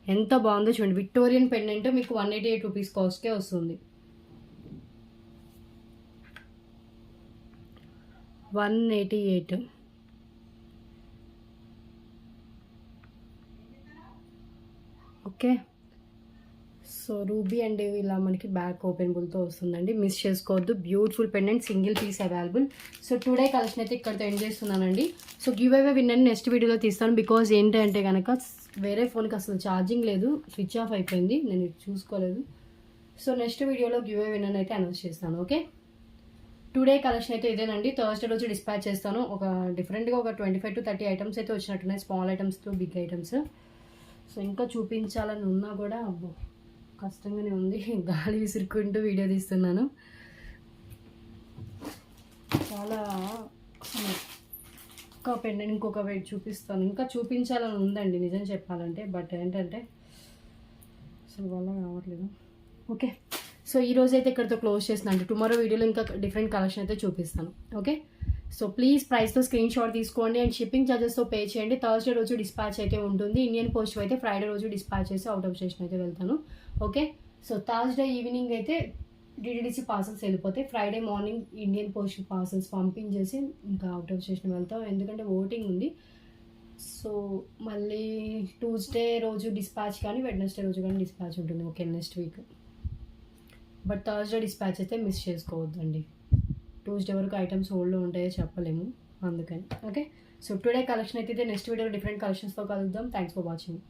Speaker 1: ఎంత బాగుందో చూడండి. విక్టోరియన్ పెండెంట్ మీకు 188 రూపీస్ కాస్ట్కే వస్తుంది. 188. ఓకే, సో రూబీ అండ్ ఇలా మనకి బ్యాక్ ఓపెన్ బుల్తో వస్తుందండి. మిస్ చేసుకోవద్దు. Beautiful pendant, single piece available. So today collection అయితే ఇక్కడితో ఎండ్ చేస్తున్నానండి. సో గివ్ అవే విన్నర్ని నెక్స్ట్ వీడియోలో తీస్తాను. బికాజ్ ఏంటంటే కనుక వేరే ఫోన్కి అసలు ఛార్జింగ్ లేదు, స్విచ్ ఆఫ్ అయిపోయింది, నేను ఇది చూసుకోలేదు. సో నెక్స్ట్ వీడియోలో గివ్ అవే విన్నర్ని అయితే అనౌన్స్ చేస్తాను. ఓకే, టుడే కలెక్షన్ అయితే ఇదేనండి. థర్స్డే రోజు డిస్పాచ్ చేస్తాను. ఒక డిఫరెంట్గా ఒక 25 to 30 ఐటమ్స్ అయితే వచ్చినట్టున్నాయి. Small items to big items. So ఇంకా చూపించాలని ఉన్నా కూడా అబ్బో కష్టంగానే ఉంది. గాలి విసురుకుంటూ వీడియో తీస్తున్నాను. చాలా ఇంకా పెండెంట్ ఇంకొక వెయిట్ చూపిస్తాను. ఇంకా చూపించాలని ఉందండి నిజం చెప్పాలంటే, బట్ ఏంటంటే అసలు వల్ల కావట్లేదు. ఓకే, సో ఈరోజు అయితే ఇక్కడితో క్లోజ్ చేస్తున్నాను. టుమారో వీడియోలో ఇంకా డిఫరెంట్ కలెక్షన్ అయితే చూపిస్తాను. ఓకే, సో ప్లీజ్ ప్రైస్తో స్క్రీన్ షాట్ తీసుకోండి అండ్ షిప్పింగ్ ఛార్జెస్తో పే చేయండి. థర్స్డే రోజు డిస్పాచ్ అయితే ఉంటుంది. ఇండియన్ పోస్ట్ అయితే ఫ్రైడే రోజు డిస్పాచ్ చేసి అవుట్ ఆఫ్ స్టేషన్ అయితే వెళ్తాను. ఓకే, సో థర్స్డే ఈవినింగ్ అయితే డిటిడిసి పార్సల్స్ వెళ్ళిపోతే Friday morning Indian post parcels పంపించేసి ఇంకా అవుట్ ఆఫ్ స్టేషన్ వెళ్తాం. ఎందుకంటే ఓటింగ్ ఉంది. సో మళ్ళీ ట్యూస్డే రోజు డిస్పాచ్ కానీ వెడ్నెస్డే రోజు కానీ డిస్పాచ్ ఉంటుంది. Okay, next week. But Thursday dispatch అయితే మిస్ చేసుకోవద్దండి. ట్యూస్డే వరకు ఐటమ్స్ హోల్డ్లో ఉంటాయో చెప్పలేము, అందుకని. ఓకే, సో టుడే కలెక్షన్ అయితే నెక్స్ట్ వీడియోలో డిఫరెంట్ కలెక్షన్స్తో కలుద్దాం. Thanks for watching.